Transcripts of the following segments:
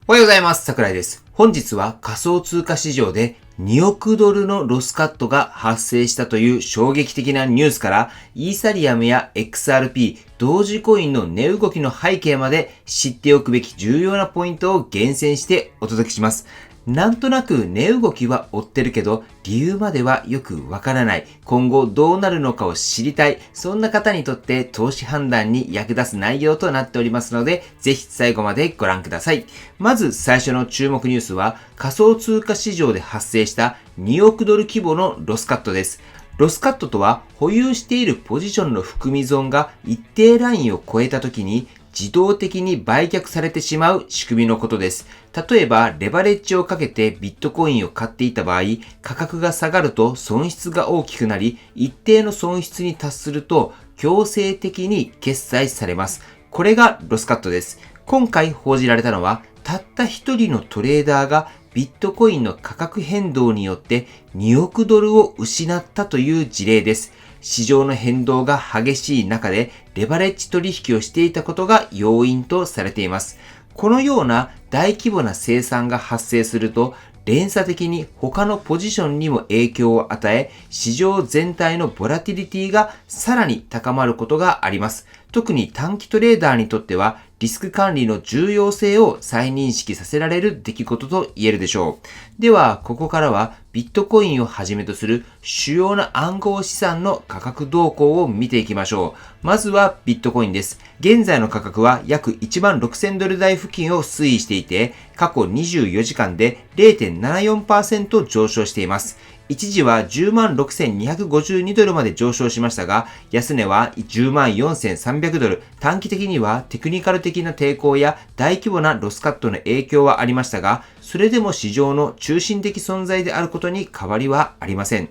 おはようございます。桜井です。本日は仮想通貨市場で2億ドルのロスカットが発生したという衝撃的なニュースから、イーサリアムや XRP、同時コインの値動きの背景まで知っておくべき重要なポイントを厳選してお届けします。なんとなく値動きは追ってるけど、理由まではよくわからない。今後どうなるのかを知りたい。そんな方にとって投資判断に役立つ内容となっておりますので、ぜひ最後までご覧ください。まず最初の注目ニュースは、仮想通貨市場で発生した2億ドル規模のロスカットです。ロスカットとは、保有しているポジションの含み損が一定ラインを超えた時に、自動的に売却されてしまう仕組みのことです。例えば、レバレッジをかけてビットコインを買っていた場合、価格が下がると損失が大きくなり、一定の損失に達すると強制的に決済されます。これがロスカットです。今回報じられたのは、たった一人のトレーダーがビットコインの価格変動によって2億ドルを失ったという事例です。市場の変動が激しい中でレバレッジ取引をしていたことが要因とされています。このような大規模な生産が発生すると、連鎖的に他のポジションにも影響を与え、市場全体のボラティリティがさらに高まることがあります。特に短期トレーダーにとっては、リスク管理の重要性を再認識させられる出来事と言えるでしょう。では、ここからはビットコインをはじめとする主要な暗号資産の価格動向を見ていきましょう。まずはビットコインです。現在の価格は約1万6000ドル台付近を推移していて、過去24時間で 0.74% 上昇しています。一時は106,252ドルまで上昇しましたが、安値は104,300ドル。短期的にはテクニカル的な抵抗や大規模なロスカットの影響はありましたが、それでも市場の中心的存在であることに変わりはありません。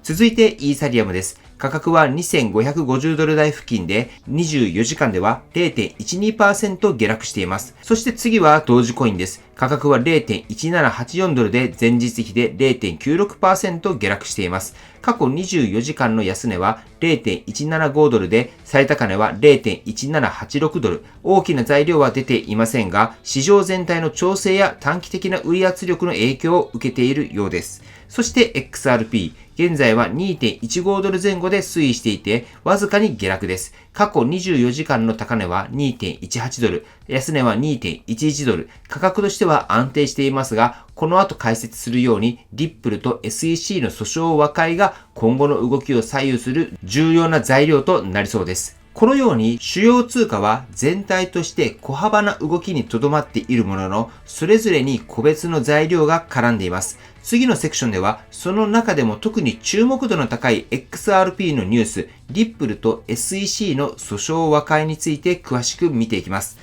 続いてイーサリアムです。価格は2550ドル台付近で24時間では 0.12% 下落しています。そして次は同時コインです。価格は 0.1784 ドルで前日比で 0.96% 下落しています。過去24時間の安値は 0.175 ドルで最高値は 0.1786 ドル。大きな材料は出ていませんが、市場全体の調整や短期的な売り圧力の影響を受けているようです。そして XRP。現在は 2.15 ドル前後で推移していて、わずかに下落です。過去24時間の高値は 2.18 ドル、安値は 2.11 ドル。価格としては安定していますが、この後解説するように、リップルと SEC の訴訟和解が今後の動きを左右する重要な材料となりそうです。このように主要通貨は全体として小幅な動きにとどまっているものの、それぞれに個別の材料が絡んでいます。次のセクションでは、その中でも特に注目度の高い XRP のニュース、リップルと SEC の訴訟和解について詳しく見ていきます。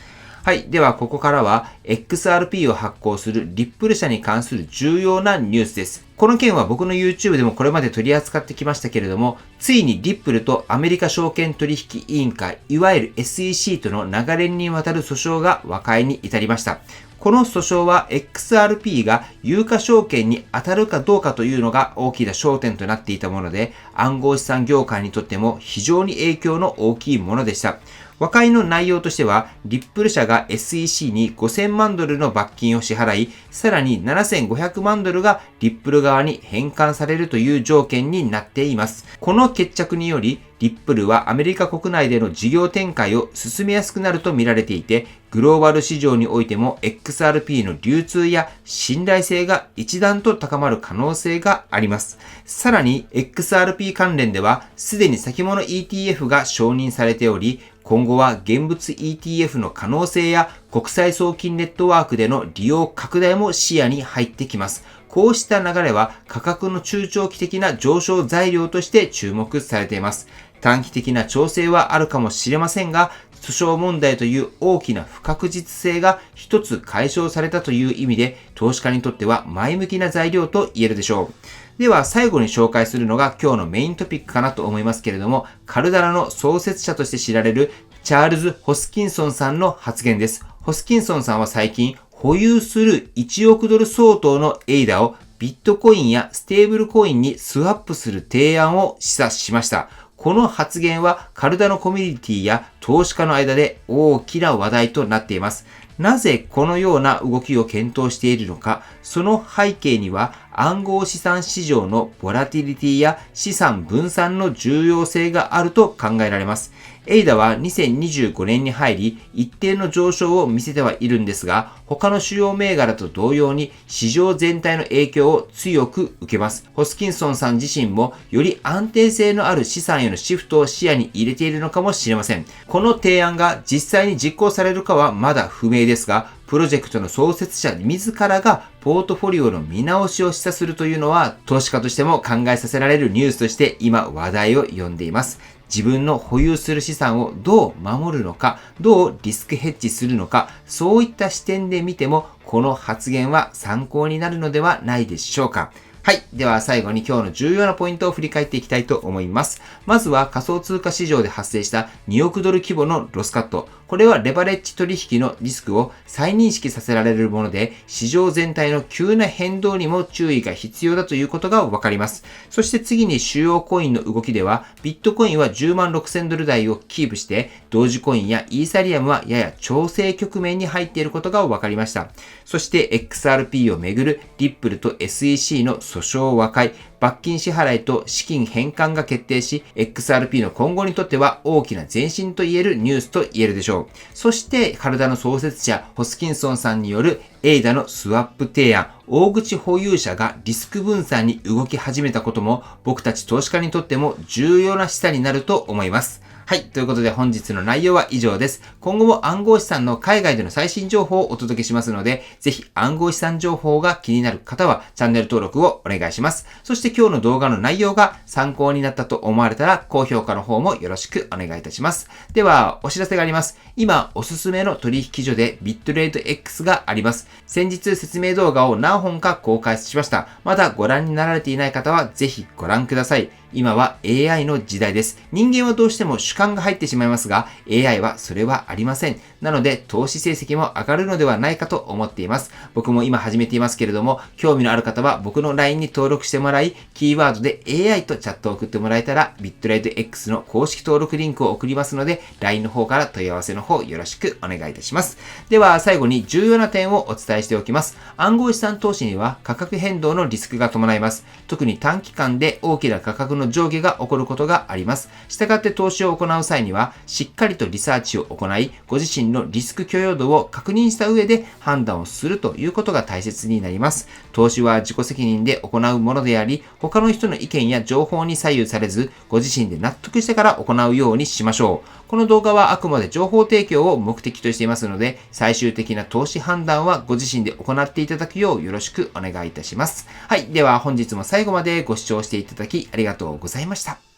はい。では、ここからは XRP を発行するリップル社に関する重要なニュースです。この件は僕の YouTube でもこれまで取り扱ってきましたけれども、ついにリップルとアメリカ証券取引委員会、いわゆる SEC との長年にわたる訴訟が和解に至りました。この訴訟は XRP が有価証券に当たるかどうかというのが大きな焦点となっていたもので、暗号資産業界にとっても非常に影響の大きいものでした。和解の内容としては、リップル社が SEC に5000万ドルの罰金を支払い、さらに7500万ドルがリップル側に返還されるという条件になっています。この決着により、リップルはアメリカ国内での事業展開を進めやすくなると見られていて、グローバル市場においても XRP の流通や信頼性が一段と高まる可能性があります。さらに XRP 関連では、すでに先物 ETF が承認されており、今後は現物 ETF の可能性や国際送金ネットワークでの利用拡大も視野に入ってきます。こうした流れは価格の中長期的な上昇材料として注目されています。短期的な調整はあるかもしれませんが、訴訟問題という大きな不確実性が一つ解消されたという意味で、投資家にとっては前向きな材料と言えるでしょう。では最後に紹介するのが今日のメイントピックかなと思いますけれども、カルダラの創設者として知られるチャールズ・ホスキンソンさんの発言です。ホスキンソンさんは最近保有する1億ドル相当のエイダをビットコインやステーブルコインにスワップする提案を示唆しました。この発言はカルダノコミュニティや投資家の間で大きな話題となっています。なぜこのような動きを検討しているのか、その背景には暗号資産市場のボラティリティや資産分散の重要性があると考えられます。エイダは2025年に入り一定の上昇を見せてはいるんですが、他の主要銘柄と同様に市場全体の影響を強く受けます。ホスキンソンさん自身もより安定性のある資産へのシフトを視野に入れているのかもしれません。この提案が実際に実行されるかはまだ不明ですが、プロジェクトの創設者自らがポートフォリオの見直しを示唆するというのは、投資家としても考えさせられるニュースとして今話題を呼んでいます。自分の保有する資産をどう守るのか、どうリスクヘッジするのか、そういった視点で見ても、この発言は参考になるのではないでしょうか。はい。では最後に今日の重要なポイントを振り返っていきたいと思います。まずは仮想通貨市場で発生した2億ドル規模のロスカット。これはレバレッジ取引のリスクを再認識させられるもので、市場全体の急な変動にも注意が必要だということがわかります。そして次に主要コインの動きでは、ビットコインは10万6000ドル台をキープして、同時コインやイーサリアムはやや調整局面に入っていることがわかりました。そして XRP をめぐるリップルと SEC の訴訟和解、罰金支払いと資金返還が決定し、XRP の今後にとっては大きな前進と言えるニュースと言えるでしょう。そして、カルダの創設者、ホスキンソンさんによるエイダのスワップ提案、大口保有者がリスク分散に動き始めたことも、僕たち投資家にとっても重要な示唆になると思います。はい。ということで本日の内容は以上です。今後も暗号資産の海外での最新情報をお届けしますので、ぜひ暗号資産情報が気になる方はチャンネル登録をお願いします。そして今日の動画の内容が参考になったと思われたら高評価の方もよろしくお願いいたします。では、お知らせがあります。今おすすめの取引所でビットレート X があります。先日説明動画を何本か公開しました。まだご覧になられていない方はぜひご覧ください。今は AI の時代です。人間はどうしても主観が入ってしまいますが、AI はそれはありません。なので、投資成績も上がるのではないかと思っています。僕も今始めていますけれども、興味のある方は僕の LINE に登録してもらい、キーワードで AI とチャットを送ってもらえたら、ビットレート X の公式登録リンクを送りますので、LINE の方から問い合わせの方よろしくお願いいたします。では、最後に重要な点をお伝えしておきます。暗号資産投資には価格変動のリスクが伴います。特に短期間で大きな価格の上下が起こることがあります。したがって投資を行う際には、しっかりとリサーチを行い、ご自身のリスク許容度を確認した上で判断をするということが大切になります。投資は自己責任で行うものであり、他の人の意見や情報に左右されず、ご自身で納得してから行うようにしましょう。この動画はあくまで情報提供を目的としていますので、最終的な投資判断はご自身で行っていただくようよろしくお願いいたします。はい。では本日も最後までご視聴していただきありがとうございました。